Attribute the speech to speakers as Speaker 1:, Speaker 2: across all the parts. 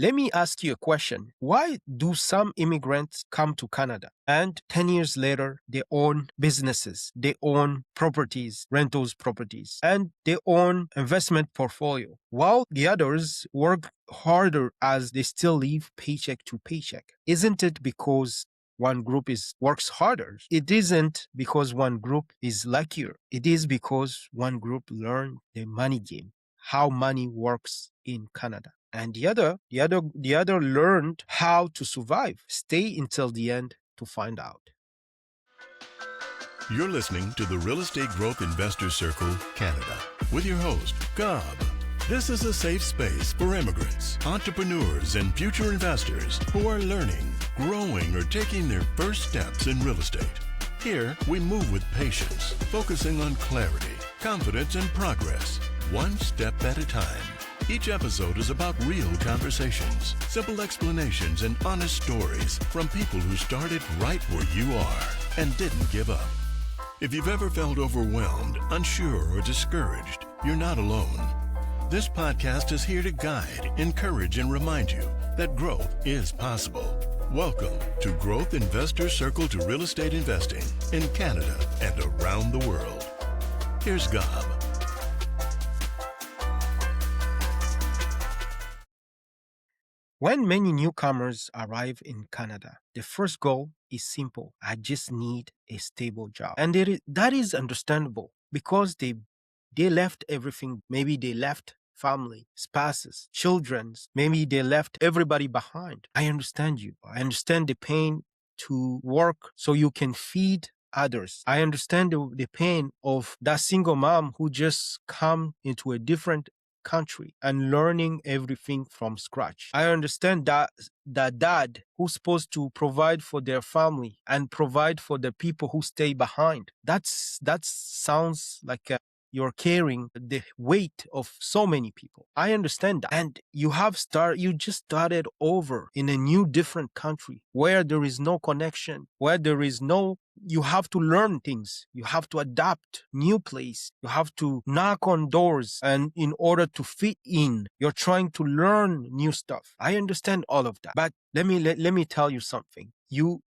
Speaker 1: Let me ask you a question. Why do some immigrants come to Canada and 10 years later they own businesses, they own properties, rentals properties, and they own investment portfolio, while the others work harder as they still live paycheck to paycheck? Isn't it because one group works harder? It isn't because one group is luckier. It is because one group learned the money game, how money works in Canada. And the other learned how to survive. Stay until the end to find out.
Speaker 2: You're listening to the Real Estate Growth Investor Circle Canada with your host, 𝐘𝐿. This is a safe space for immigrants, entrepreneurs, and future investors who are learning, growing, or taking their first steps in real estate. Here, we move with patience, focusing on clarity, confidence, and progress, one step at a time. Each episode is about real conversations, simple explanations, and honest stories from people who started right where you are and didn't give up. If you've ever felt overwhelmed, unsure, or discouraged, you're not alone. This podcast is here to guide, encourage, and remind you that growth is possible. Welcome to Growth Investor Circle to Real Estate Investing in Canada and around the world. Here's 𝐘𝐿.
Speaker 1: When many newcomers arrive in Canada, the first goal is simple. I just need a stable job. And that is understandable because they left everything. Maybe they left family, spouses, children. Maybe they left everybody behind. I understand you. I understand the pain to work so you can feed others. I understand the pain of that single mom who just come into a different country and learning everything from scratch. I understand that dad who's supposed to provide for their family and provide for the people who stay behind. That sounds like you're carrying the weight of so many people. I understand that. And you just started over in a new different country where there is no connection, where there is no, you have to learn things. You have to adapt new place. You have to knock on doors, and in order to fit in, you're trying to learn new stuff. I understand all of that. But let me tell you something. You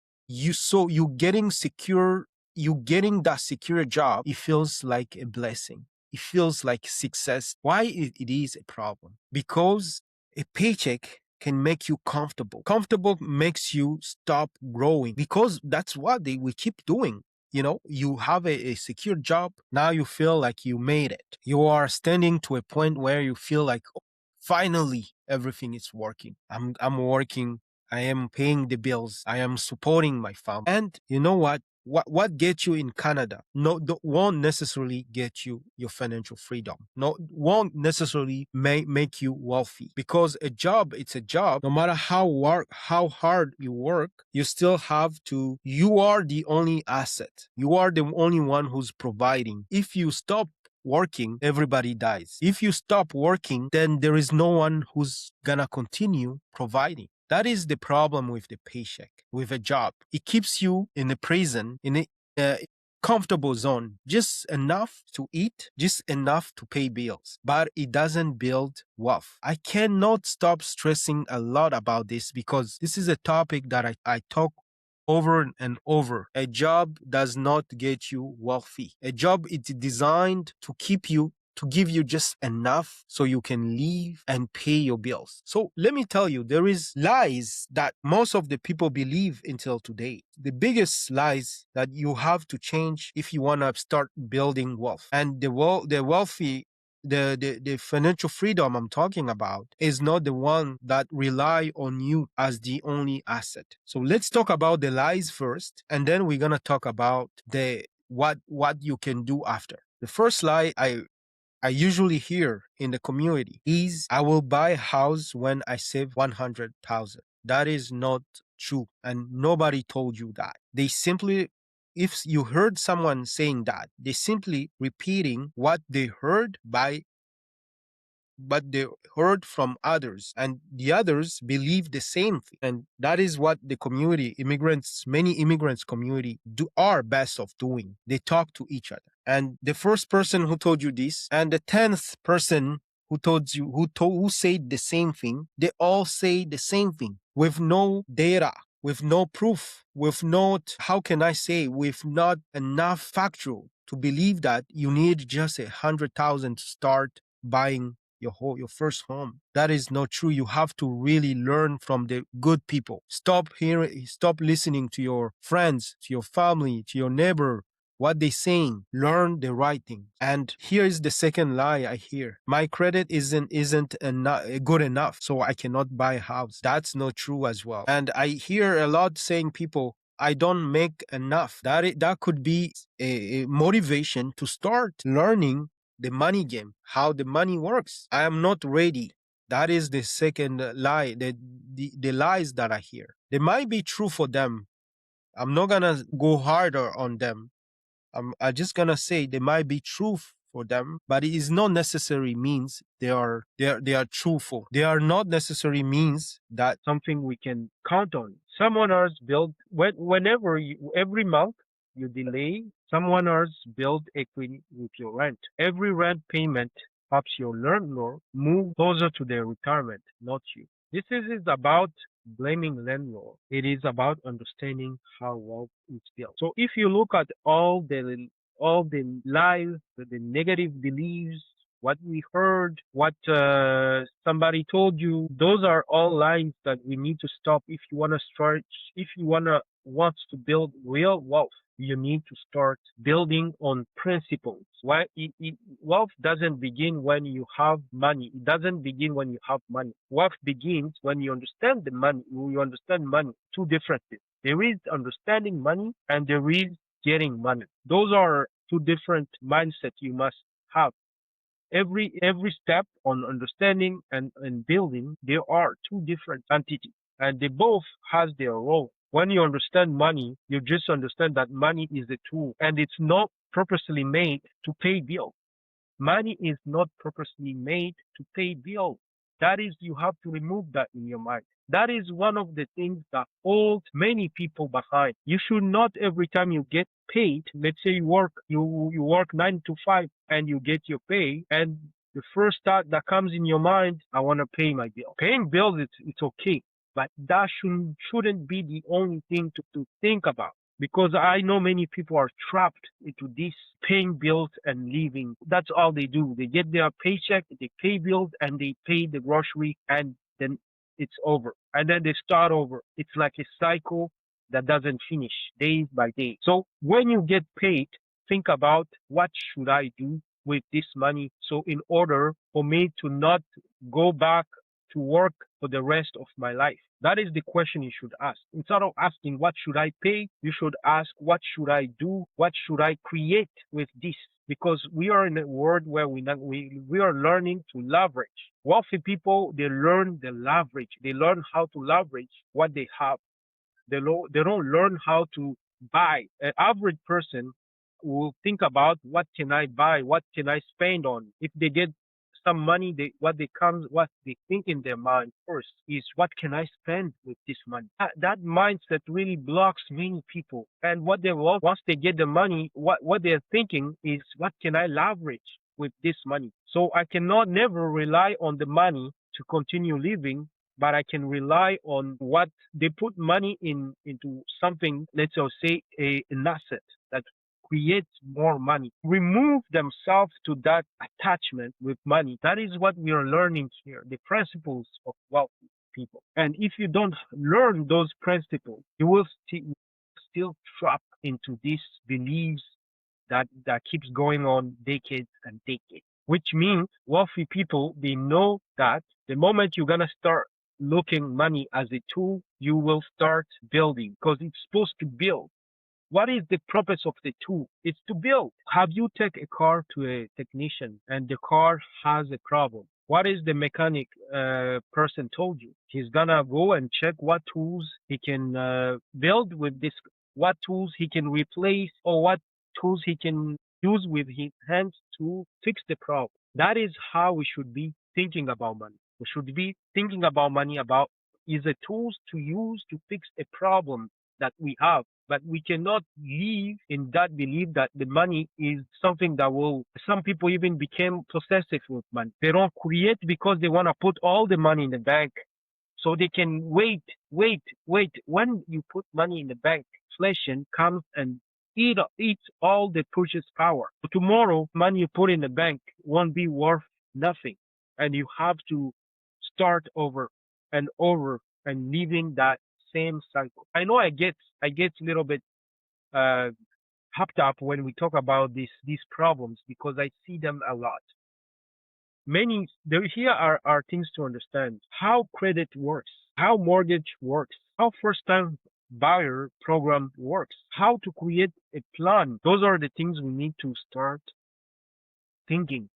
Speaker 1: getting that secure job, it feels like a blessing. It feels like success. Why it is a problem? Because a paycheck can make you comfortable. Comfortable makes you stop growing, because that's what we keep doing. You know, you have a secure job. Now you feel like you made it. You are standing to a point where you feel like, oh, finally everything is working. I'm working. I am paying the bills. I am supporting my family. And you know what? What gets you in Canada won't necessarily get you your financial freedom. Won't necessarily make you wealthy, because it's a job. No matter how hard you work, you still have to. You are the only asset. You are the only one who's providing. If you stop working, everybody dies. If you stop working, then there is no one who's gonna continue providing. That is the problem with the paycheck, with a job. It keeps you in a prison, in a comfortable zone, just enough to eat, just enough to pay bills. But it doesn't build wealth. I cannot stop stressing a lot about this, because this is a topic that I talk over and over. A job does not get you wealthy. A job is designed to give you just enough so you can live and pay your bills. So let me tell you, there is lies that most of the people believe until today. The biggest lies that you have to change if you want to start building wealth. And the financial freedom I'm talking about is not the one that rely on you as the only asset. So let's talk about the lies first, and then we're going to talk about what you can do after. The first lie I usually hear in the community is, I will buy a house when I save 100,000. That is not true, and nobody told you that. If you heard someone saying that, they simply repeating what they heard but they heard from others, and the others believe the same thing. And that is what the many immigrants community are best of doing. They talk to each other. And the first person who told you this, and the 10th person who said the same thing. They all say the same thing with no data, with no proof, with not, how can I say, with not enough factual to believe that you need just 100,000 to start buying your first home. That is not true. You have to really learn from the good people. Stop listening to your friends, to your family, to your neighbor, what they saying. Learn the right thing. And here is the second lie I hear: my credit isn't good enough, so I cannot buy a house. That's not true as well. And I hear a lot saying people, I don't make enough. That could be a motivation to start learning the money game, how the money works. I am not ready. That is the second lie, the lies that I hear. They might be true for them. I'm not gonna go harder on them. I'm just gonna say they might be true for them, but it is not necessarily means they are truthful. They are not necessarily means that something we can count on. Someone else build whenever every month you delay, someone else build equity with your rent. Every rent payment helps your landlord move closer to their retirement, not you. This is about blaming landlord. It is about understanding how wealth is built. So if you look at all the lies, the negative beliefs, what we heard, what somebody told you, those are all lies that we need to stop if you want to start, if you wants to build real wealth. You need to start building on principles. Why? Wealth doesn't begin when you have money. It doesn't begin when you have money. Wealth begins when you understand the money. You understand money. Two different things. There is understanding money and there is getting money. Those are two different mindsets you must have. Every step on understanding and building, there are two different entities and they both has their role. When you understand money, you just understand that money is a tool and it's not purposely made to pay bills. Money is not purposely made to pay bills. That is, you have to remove that in your mind. That is one of the things that holds many people behind. You should not, every time you get paid, let's say you work 9 to 5 and you get your pay, and the first thought that comes in your mind, I want to pay my bill. Paying bills, it's okay, but that shouldn't be the only thing to think about. Because I know many people are trapped into this paying bills and living. That's all they do. They get their paycheck, they pay bills, and they pay the grocery, and then it's over. And then they start over. It's like a cycle that doesn't finish day by day. So when you get paid, think about what should I do with this money, so in order for me to not go back to work for the rest of my life. That is the question you should ask. Instead of asking what should I pay, you should ask what should I do, what should I create with this? Because we are in a world where we are learning to leverage. Wealthy people, they learn the leverage. They learn how to leverage what they have. They don't learn how to buy. An average person will think about what can I buy, what can I spend on. If they get some money, what they think in their mind first is, what can I spend with this money? That mindset really blocks many people. And what they want, once they get the money, what they're thinking is, what can I leverage with this money? So I cannot never rely on the money to continue living, but I can rely on what they put money into something, let's say an asset that create more money, remove themselves to that attachment with money. That is what we are learning here, the principles of wealthy people. And if you don't learn those principles, you will still trap into these beliefs that keeps going on decades and decades. Which means wealthy people, they know that the moment you're gonna start looking money as a tool, you will start building, because it's supposed to build. What is the purpose of the tool? It's to build. Have you take a car to a technician and the car has a problem? What is the mechanic person told you? He's gonna go and check what tools he can build with this, what tools he can replace, or what tools he can use with his hands to fix the problem. That is how we should be thinking about money. We should be thinking about money about is the tools to use to fix a problem that we have. But we cannot live in that belief that the money is something that will, some people even became possessive with money. They don't create because they want to put all the money in the bank so they can wait. When you put money in the bank, inflation comes and eats all the purchase power. Tomorrow, money you put in the bank won't be worth nothing, and you have to start over and over and living that same cycle. I know I get a little bit uh, hopped up when we talk about these problems because I see them a lot. Many there here are things to understand: how credit works, how mortgage works, how first time buyer program works, how to create a plan. Those are the things we need to start thinking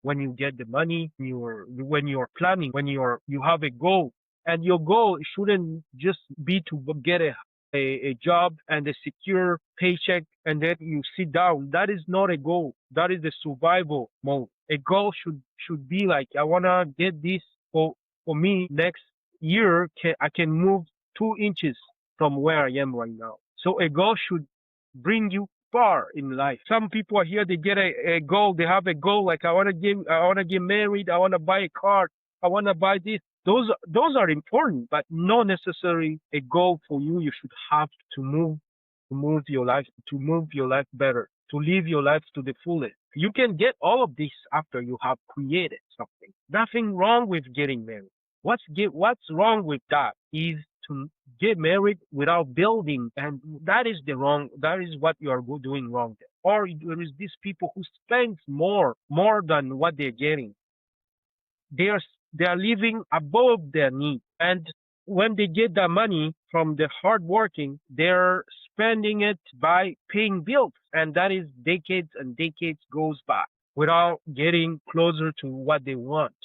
Speaker 1: when you get the money, when you're planning, when you have a goal. And your goal shouldn't just be to get a job and a secure paycheck and then you sit down. That is not a goal. That is the survival mode. A goal should be like, I wanna get this for me next year. I can move 2 inches from where I am right now. So a goal should bring you far in life. Some people are here, they get a goal, they have a goal like, I wanna get married, I wanna buy a car, I wanna buy this. Those are important, but not necessarily a goal for you. You should have to move your life better, to live your life to the fullest. You can get all of this after you have created something. Nothing wrong with getting married. What's wrong with that is to get married without building, and that is the wrong. That is what you are doing wrong there. Or there is these people who spend more than what they're getting. They are they are living above their need, and when they get the money from the hard working, they're spending it by paying bills, and that is decades and decades goes by without getting closer to what they want,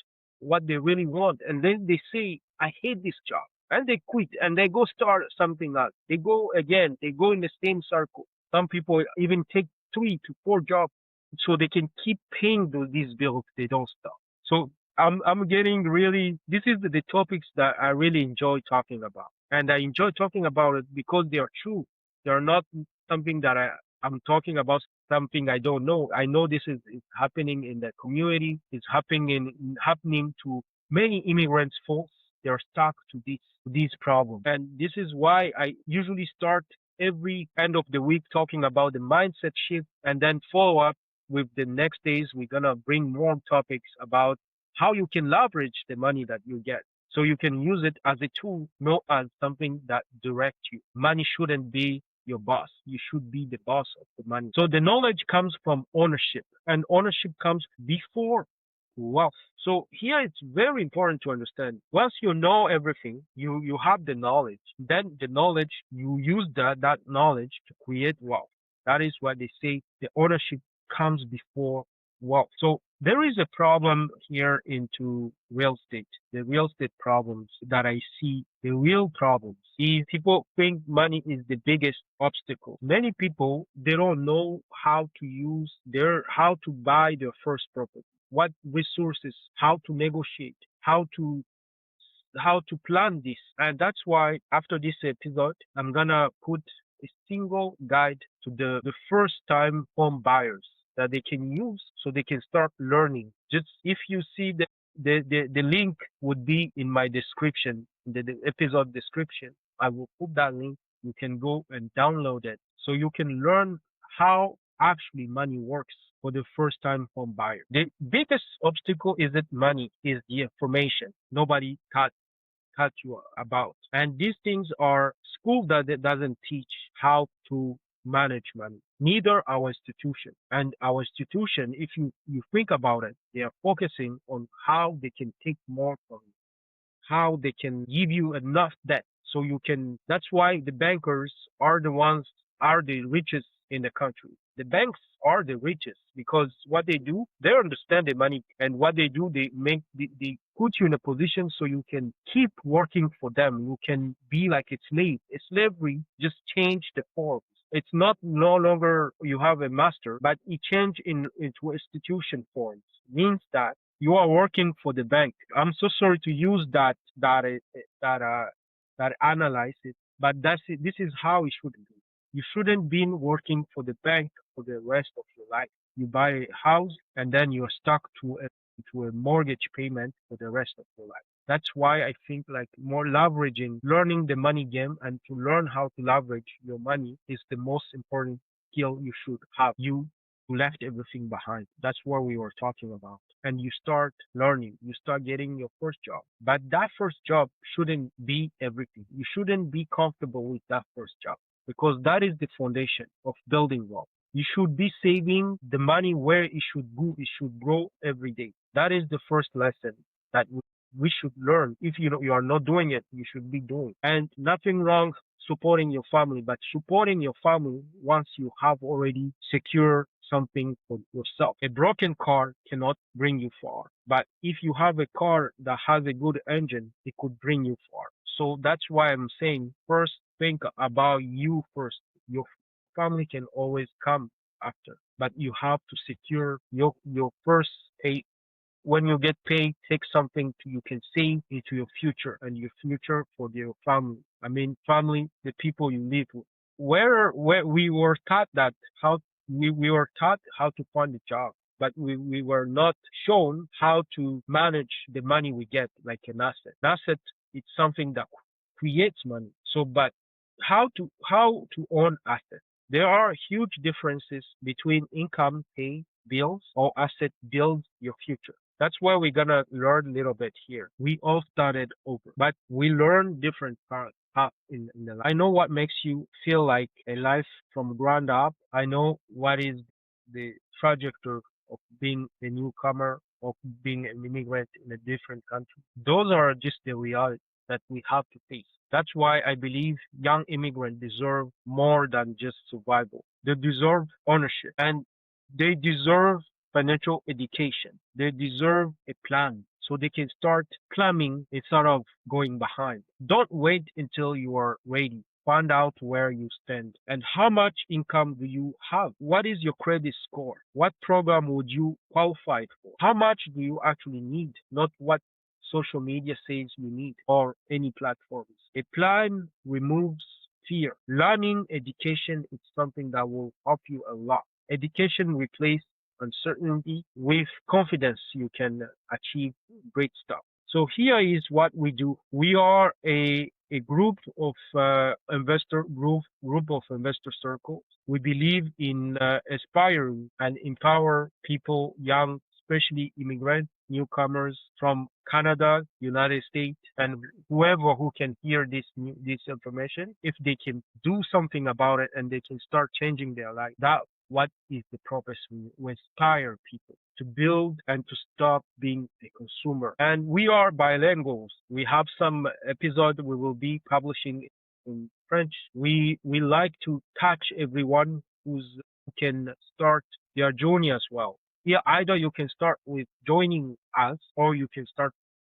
Speaker 1: what they really want. And then they say, I hate this job. And they quit and they go start something else. They go again, they go in the same circle. Some people even take 3 to 4 jobs so they can keep paying these bills. They don't stop. So I'm getting really, this is the topics that I really enjoy talking about. And I enjoy talking about it because they are true. They are not something that I'm talking about something I don't know. I know this is happening in the community. It's happening to many immigrants folks. They're stuck to these problems. And this is why I usually start every end of the week talking about the mindset shift and then follow up with the next days. We're gonna bring more topics about how you can leverage the money that you get. So you can use it as a tool, not as something that directs you. Money shouldn't be your boss. You should be the boss of the money. So the knowledge comes from ownership, and ownership comes before wealth. So here it's very important to understand. Once you know everything, you have the knowledge. Then the knowledge, you use that knowledge to create wealth. That is why they say the ownership comes before wealth. So there is a problem here into real estate. The real estate problems that I see, the real problems. If people think money is the biggest obstacle, many people, they don't know how to buy their first property, what resources, how to negotiate, how to plan this. And that's why after this episode, I'm gonna put a single guide to the first time home buyers that they can use so they can start learning. Just if you see the link would be in my description, the episode description. I will put that link. You can go and download it so you can learn how actually money works for the first time home buyer. The biggest obstacle isn't money, is the information. Nobody taught you about. And these things are school that doesn't teach how to manage money. Neither our institution. And our institution, if you think about it, they are focusing on how they can take more from you, how they can give you enough debt so you can. That's why the bankers are the richest in the country. The banks are the richest because what they do, they understand the money, and what they do, they put you in a position so you can keep working for them. You can be like a slave. A slavery just changed the forms. It's not no longer you have a master, but it changed into institution forms. Means that you are working for the bank. I'm so sorry to use that analyze it, but that's it. This is how it should be. You shouldn't be working for the bank for the rest of your life. You buy a house and then you're stuck to a mortgage payment for the rest of your life. That's why I think like more leveraging, learning the money game and to learn how to leverage your money is the most important skill you should have. You left everything behind. That's what we were talking about. And you start learning, you start getting your first job. But that first job shouldn't be everything. You shouldn't be comfortable with that first job because that is the foundation of building wealth. You should be saving the money where it should go. It should grow every day. That is the first lesson that we should learn. If you are not doing it, you should be doing. And nothing wrong supporting your family, but supporting your family once you have already secured something for yourself. A broken car cannot bring you far, but if you have a car that has a good engine, it could bring you far. So that's why I'm saying first think about you first. Your family can always come after, but you have to secure your first a when you get paid, take something you can save into your future and your future for your family. I mean, family, the people you live with. Where we were taught that how we were taught how to find a job, but we were not shown how to manage the money we get like an asset. An asset, it's something that creates money. So, but how to own assets? There are huge differences between income, pay, bills, or asset builds your future. That's where we're gonna learn a little bit here. We all started over, but we learn different paths in the life. I know what makes you feel like a life from ground up. I know what is the trajectory of being a newcomer, of being an immigrant in a different country. Those are just the reality that we have to face. That's why I believe young immigrants deserve more than just survival. They deserve ownership and they deserve financial education. They deserve a plan so they can start climbing instead of going behind. Don't wait until you are ready. Find out where you stand and how much income do you have? What is your credit score? What program would you qualify for? How much do you actually need? Not what social media says you need or any platforms. A plan removes fear. Learning education is something that will help you a lot. Education replaces uncertainty with confidence. You can achieve great stuff. So here is what we do. We are a group of group of investor circles. We believe in inspiring and empower people, young, especially immigrants, newcomers from Canada, United States, and whoever who can hear this information. If they can do something about it and they can start changing their life, that what is the purpose? We inspire people to build and to stop being a consumer. And we are bilinguals. We have some episode we will be publishing in French. We like to catch everyone who can start their journey as well. Yeah, either you can start with joining us or you can start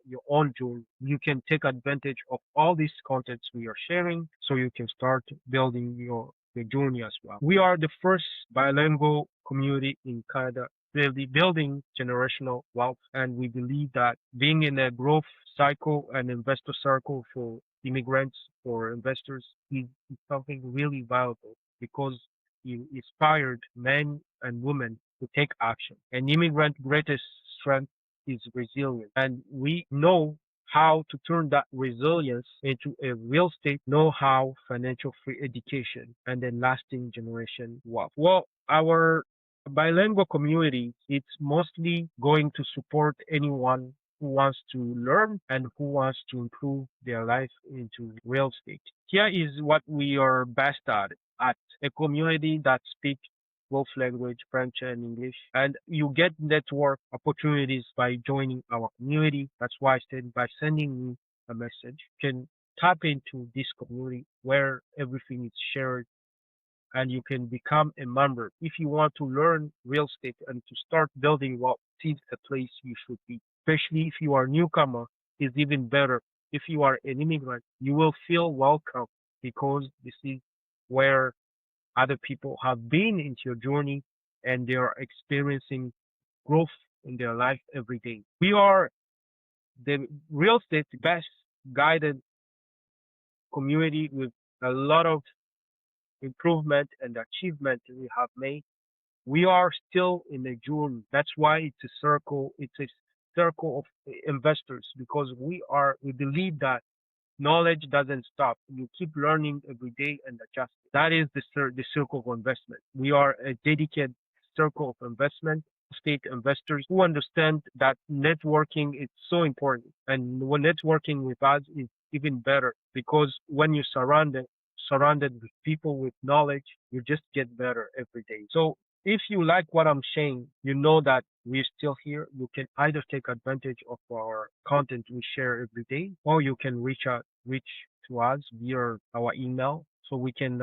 Speaker 1: your own journey. You can take advantage of all these contents we are sharing so you can start building your journey as well. We are the first bilingual community in Canada really building generational wealth, and we believe that being in a growth cycle and investor circle for immigrants, for investors, is something really valuable because it inspired men and women to take action. An immigrant greatest strength is resilience, and we know how to turn that resilience into a real estate know-how, financial free education, and then lasting generation wealth. Well, our bilingual community, it's mostly going to support anyone who wants to learn and who wants to improve their life into real estate. Here is what we are best at a community that speaks both language, French and English. And you get network opportunities by joining our community. That's why I said by sending me a message, you can tap into this community where everything is shared and you can become a member. If you want to learn real estate and to start building wealth, this is the place you should be. Especially if you are a newcomer, is even better. If you are an immigrant, you will feel welcome because this is where other people have been into your journey and they are experiencing growth in their life every day. We are the real estate best guided community with a lot of improvement and achievement we have made, we are still in a journey. That's why it's a circle. It's a circle of investors because we believe that knowledge doesn't stop. You keep learning every day and adjusting. That is the circle of investment. We are a dedicated circle of investment, state investors who understand that networking is so important. And when networking with us is even better because when you're surrounded with people with knowledge, you just get better every day. So if you like what I'm saying, you know that we're still here. You can either take advantage of our content we share every day, or you can reach to us via our email, so we can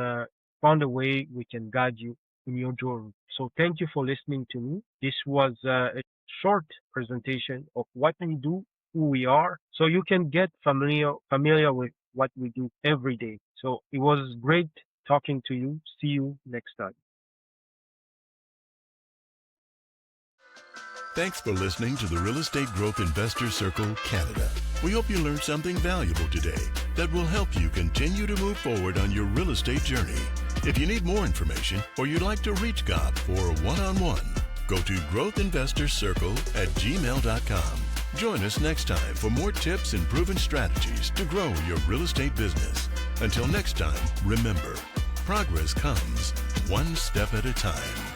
Speaker 1: find a way we can guide you in your journey. So thank you for listening to me. This was a short presentation of what we do, who we are, so you can get familiar with what we do every day. So it was great talking to you. See you next time.
Speaker 2: Thanks for listening to the Real Estate Growth Investor Circle Canada. We hope you learned something valuable today that will help you continue to move forward on your real estate journey. If you need more information or you'd like to reach GAB for a one-on-one, go to growthinvestorcircle@gmail.com. Join us next time for more tips and proven strategies to grow your real estate business. Until next time, remember, progress comes one step at a time.